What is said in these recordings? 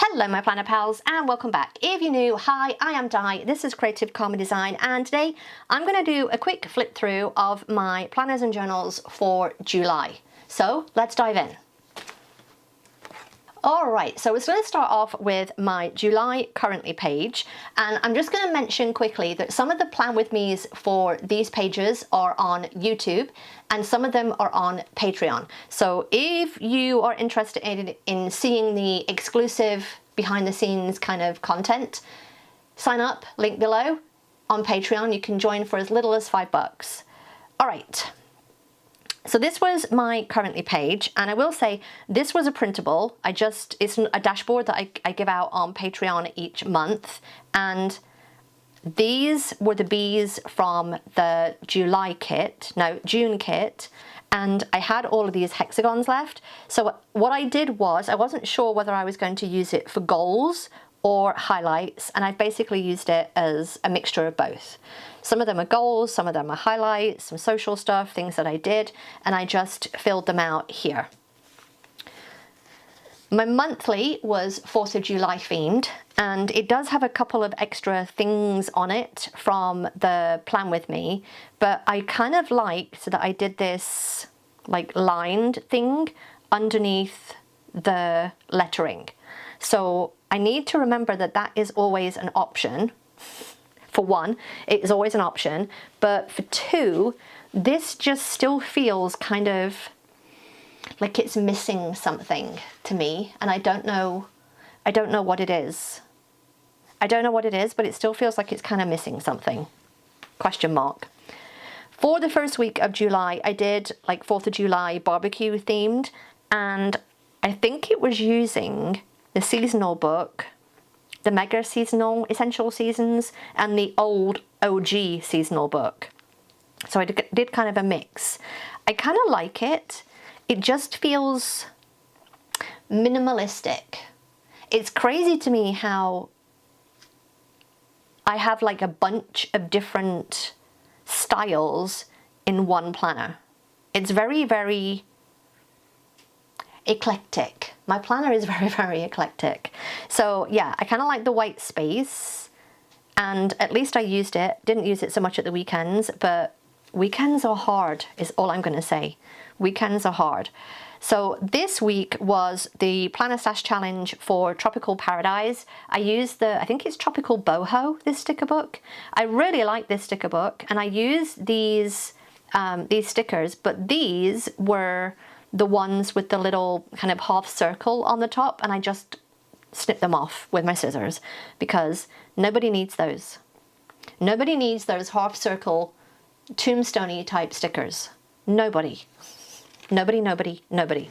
Hello my planner pals and welcome back. If you're new, hi, I am Di, this is Creative Karma Design, and today I'm going to do a quick flip through of my planners and journals for July. So let's dive in. Alright, so we're going to start off with my July currently page, and I'm just going to mention quickly that some of the plan with me's for these pages are on YouTube and some of them are on Patreon. So if you are interested in seeing the exclusive behind the scenes kind of content, sign up, link below. On Patreon you can join for as little as $5. Alright. So this was my currently page, and I will say this was a printable. It's a dashboard that I give out on Patreon each month, and these were the bees from the June kit, and I had all of these hexagons left. So what I did was, I wasn't sure whether I was going to use it for goals or highlights, and I've basically used it as a mixture of both. Some of them are goals, some of them are highlights, some social stuff, things that I did, and I just filled them out here. My monthly was 4th of July themed, and it does have a couple of extra things on it from the plan with me, but I kind of liked that I did this like lined thing underneath the lettering. So I need to remember that that is always an option. For one, it is always an option, but for two, this just still feels kind of like it's missing something to me, and I don't know what it is. I don't know what it is, but it still feels like it's kind of missing something. Question mark. For the first week of July, I did like 4th of July barbecue themed, and I think it was using the seasonal book, the Mega Seasonal Essential Seasons, and the old OG seasonal book. So I did kind of a mix. I kind of like it. It just feels minimalistic. It's crazy to me how I have like a bunch of different styles in one planner. It's very, very eclectic. My planner is very, very eclectic. So yeah, I kind of like the white space, and at least I used it. Didn't use it so much at the weekends, but weekends are hard is all I'm going to say. Weekends are hard. So this week was the Planner Stash Challenge for Tropical Paradise. I used I think it's Tropical Boho, this sticker book. I really like this sticker book, and I used these stickers, but these were the ones with the little kind of half circle on the top, and I just snipped them off with my scissors because nobody needs those. Nobody needs those half circle tombstone-y type stickers. Nobody. Nobody, nobody, nobody.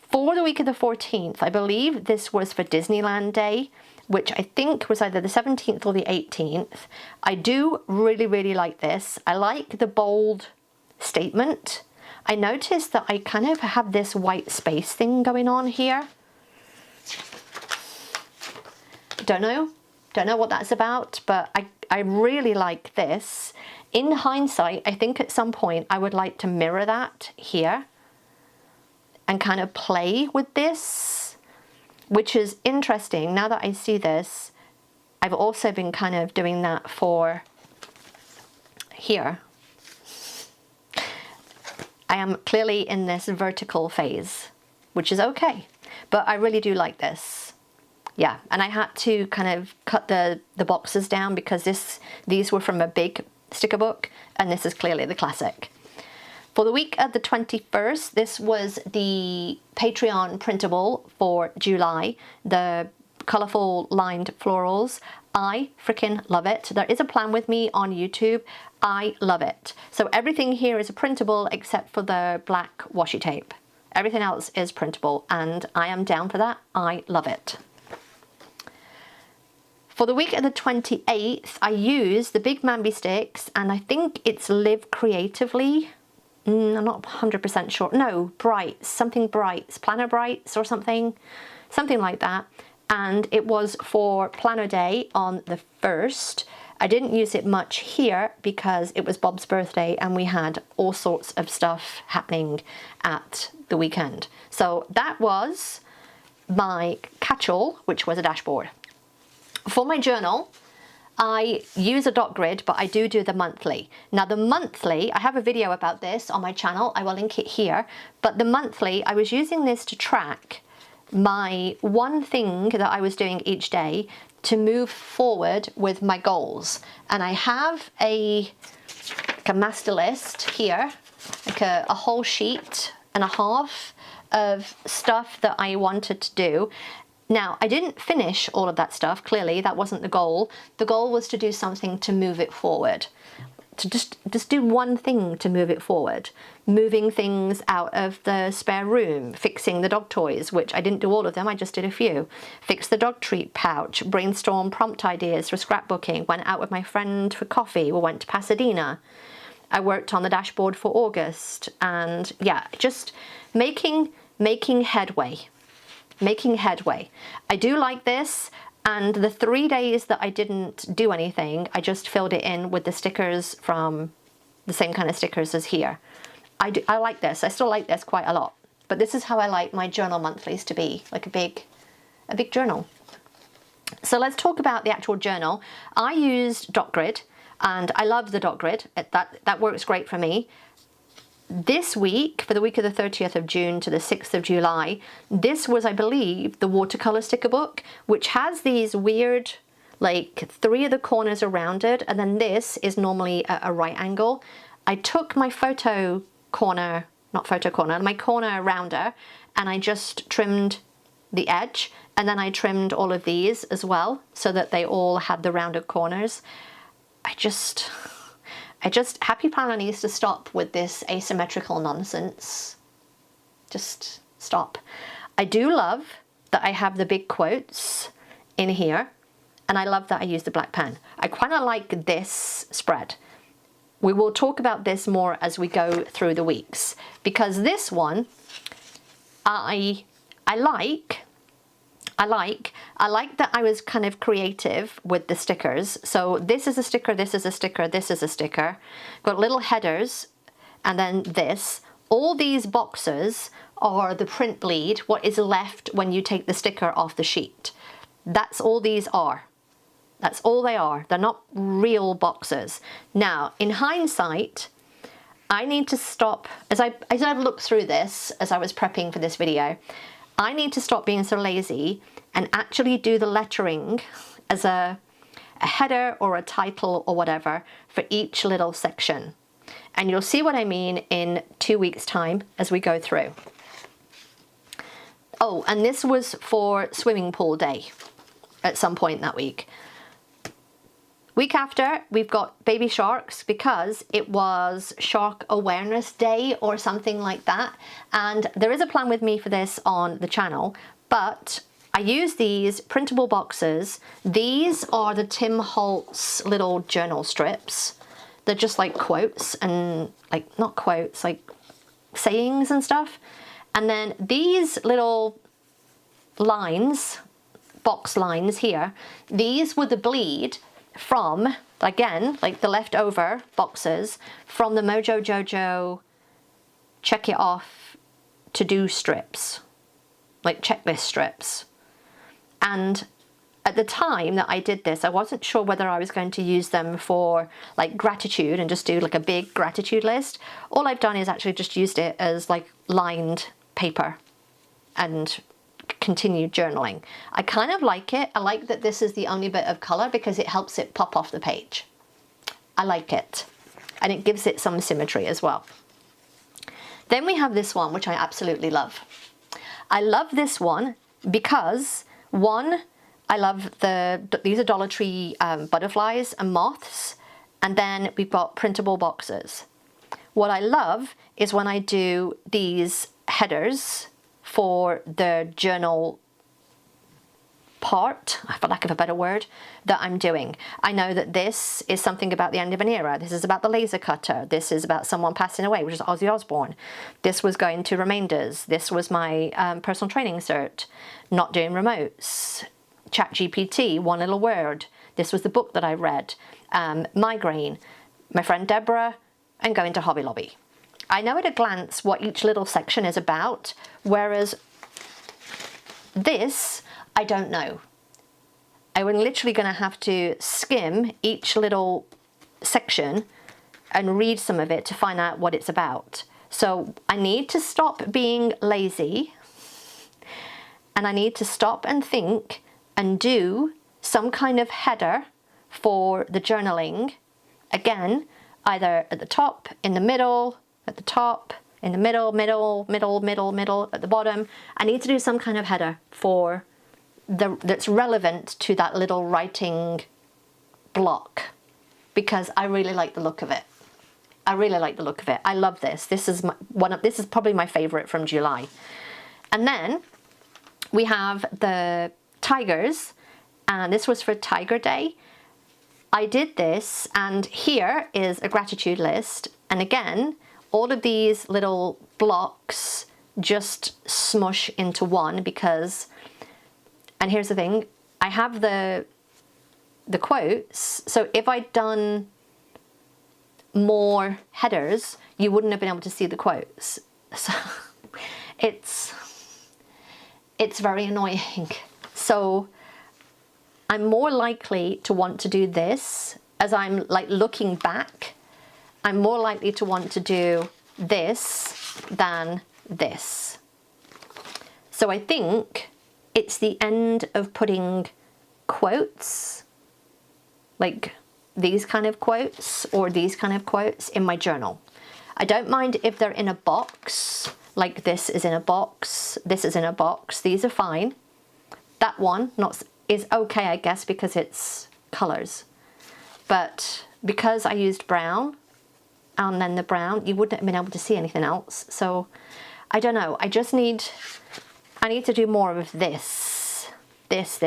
For the week of the 14th, I believe this was for Disneyland Day, which I think was either the 17th or the 18th. I do really, really like this. I like the bold statement. I noticed that I kind of have this white space thing going on here. Don't know what that's about, but I really like this. In hindsight, I think at some point I would like to mirror that here and kind of play with this, which is interesting. Now that I see this, I've also been kind of doing that for here. I am clearly in this vertical phase, which is okay, but I really do like this. Yeah, and I had to kind of cut the boxes down because these were from a big sticker book, and this is clearly the classic. For the week of the 21st, this was the Patreon printable for July, the colourful lined florals. I freaking love it. There is a plan with me on YouTube. I love it. So everything here is a printable except for the black washi tape. Everything else is printable, and I am down for that. I love it. For the week of the 28th, I used the Big Mamby sticks, and I think it's Live Creatively. I'm not 100% sure. No, Brights, something Brights, Planner Brights or something like that. And it was for Planner Day on the 1st. I didn't use it much here because it was Bob's birthday and we had all sorts of stuff happening at the weekend. So that was my catch-all, which was a dashboard. For my journal, I use a dot grid, but I do the monthly. Now the monthly, I have a video about this on my channel, I will link it here, but the monthly, I was using this to track my one thing that I was doing each day to move forward with my goals. And I have a master list here, like a whole sheet and a half of stuff that I wanted to do. Now, I didn't finish all of that stuff, clearly, that wasn't the goal. The goal was to do something to move it forward. To just do one thing to move it forward. Moving things out of the spare room, fixing the dog toys, which I didn't do all of them, I just did a few. Fix the dog treat pouch, brainstorm prompt ideas for scrapbooking, went out with my friend for coffee, we went to Pasadena. I worked on the dashboard for August, and yeah, just making headway. Making headway. I do like this, and the 3 days that I didn't do anything, I just filled it in with the stickers from the same kind of stickers as here. I like this. I still like this quite a lot. But this is how I like my journal monthlies to be, like a big journal. So let's talk about the actual journal. I used dot grid, and I love the dot grid. That works great for me. This week, for the week of the 30th of June to the 6th of July, this was, I believe, the watercolor sticker book, which has these weird, like 3 of the corners are rounded, and then this is normally a right angle. I took my my corner rounder, and I just trimmed the edge, and then I trimmed all of these as well, so that they all had the rounded corners. Happy Planner needs to stop with this asymmetrical nonsense. Just stop. I do love that I have the big quotes in here, and I love that I use the black pen. I kind of like this spread. We will talk about this more as we go through the weeks, because this one I like that I was kind of creative with the stickers. So this is a sticker, this is a sticker, this is a sticker. Got little headers, and then this. All these boxes are the print bleed, what is left when you take the sticker off the sheet. That's all these are. That's all they are. They're not real boxes. Now, in hindsight, I need to stop, as I've looked through this, as I was prepping for this video, I need to stop being so lazy and actually do the lettering as a header or a title or whatever for each little section. And you'll see what I mean in 2 weeks' time as we go through. Oh, and this was for swimming pool day at some point that week. Week after, we've got baby sharks because it was Shark Awareness Day or something like that. And there is a plan with me for this on the channel, but I use these printable boxes. These are the Tim Holtz little journal strips. They're just like quotes and not quotes, like sayings and stuff. And then these little lines, box lines here, these were the bleed from, again, like the leftover boxes from the Mojo Jojo check it off to do strips, like checklist strips. And at the time that I did this, I wasn't sure whether I was going to use them for like gratitude and just do like a big gratitude list. All I've done is actually just used it as like lined paper and continued journaling. I kind of like it. I like that this is the only bit of color because it helps it pop off the page. I like it. And it gives it some symmetry as well. Then we have this one, which I absolutely love. I love this one because, one, I love these are Dollar Tree butterflies and moths, and then we've got printable boxes. What I love is when I do these headers for the journal part, for lack of a better word, that I'm doing. I know that this is something about the end of an era. This is about the laser cutter. This is about someone passing away, which is Ozzy Osbourne. This was going to remainders. This was my personal training cert. Not doing remotes. ChatGPT, one little word. This was the book that I read. Migraine. My friend Deborah, and going to Hobby Lobby. I know at a glance what each little section is about, whereas This, I don't know. I'm literally going to have to skim each little section and read some of it to find out what it's about. So I need to stop being lazy, and I need to stop and think and do some kind of header for the journaling. Again, either at the top, in the middle, at the top, in the middle, middle, at the bottom. I need to do some kind of header for that's relevant to that little writing block, because I really like the look of it. I really like the look of it. I love this. This is this is probably my favorite from July. And then we have the tigers, and this was for Tiger Day. I did this, and here is a gratitude list. And again, all of these little blocks just smush into one because, and here's the thing, I have the quotes. So if I'd done more headers, you wouldn't have been able to see the quotes. So it's very annoying. So I'm more likely to want to do this as I'm like looking back. I'm more likely to want to do this than this. So I think it's the end of putting quotes, like these kind of quotes or these kind of quotes in my journal. I don't mind if they're in a box, like this is in a box, this is in a box, these are fine. That one is okay, I guess, because it's colours. But because I used brown, and then the brown, you wouldn't have been able to see anything else. So I don't know, I need to do more of this. This.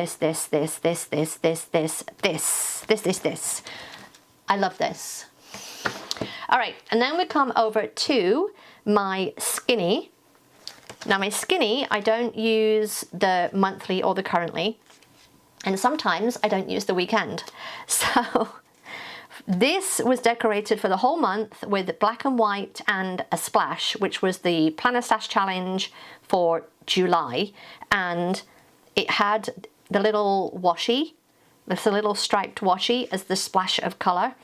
I love this. All right, and then we come over to my skinny. Now my skinny, I don't use the monthly or the currently, and sometimes I don't use the weekend. So this was decorated for the whole month with black and white and a splash, which was the Planner Stash Challenge for July, and it had the little washi, this little striped washi as the splash of colour.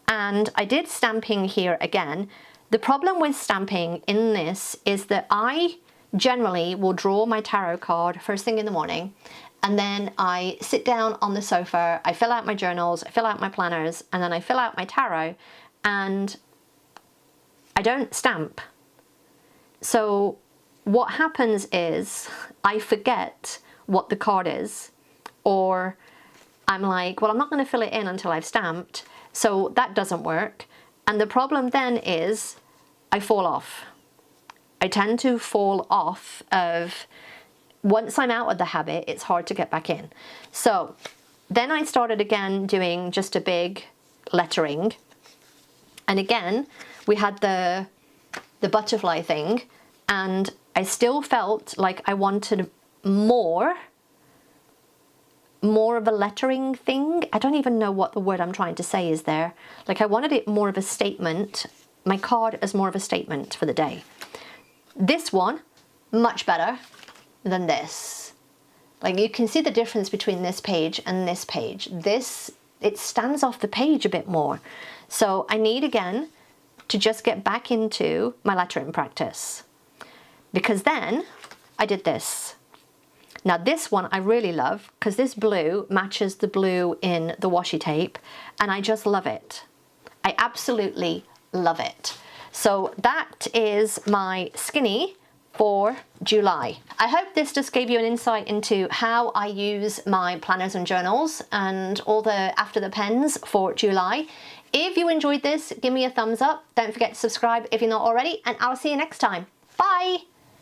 And I did stamping here again. The problem with stamping in this is that I generally will draw my tarot card first thing in the morning, and then I sit down on the sofa, I fill out my journals, I fill out my planners, and then I fill out my tarot, and I don't stamp. So what happens is I forget what the card is, or I'm like, well, I'm not going to fill it in until I've stamped, so that doesn't work. And the problem then is I fall off. I tend to fall off of, once I'm out of the habit, it's hard to get back in. So then I started again doing just a big lettering. And again, we had the butterfly thing, and I still felt like I wanted more of a lettering thing. I don't even know what the word I'm trying to say is there. Like I wanted it more of a statement, my card as more of a statement for the day. This one, much better than this. Like you can see the difference between this page and this page. This, it stands off the page a bit more. So I need again to just get back into my lettering practice, because then I did this. Now this one I really love because this blue matches the blue in the washi tape, and I just love it. I absolutely love it. So that is my skinny for July. I hope this just gave you an insight into how I use my planners and journals and all the after the pens for July. If you enjoyed this, give me a thumbs up. Don't forget to subscribe if you're not already, and I'll see you next time. Bye!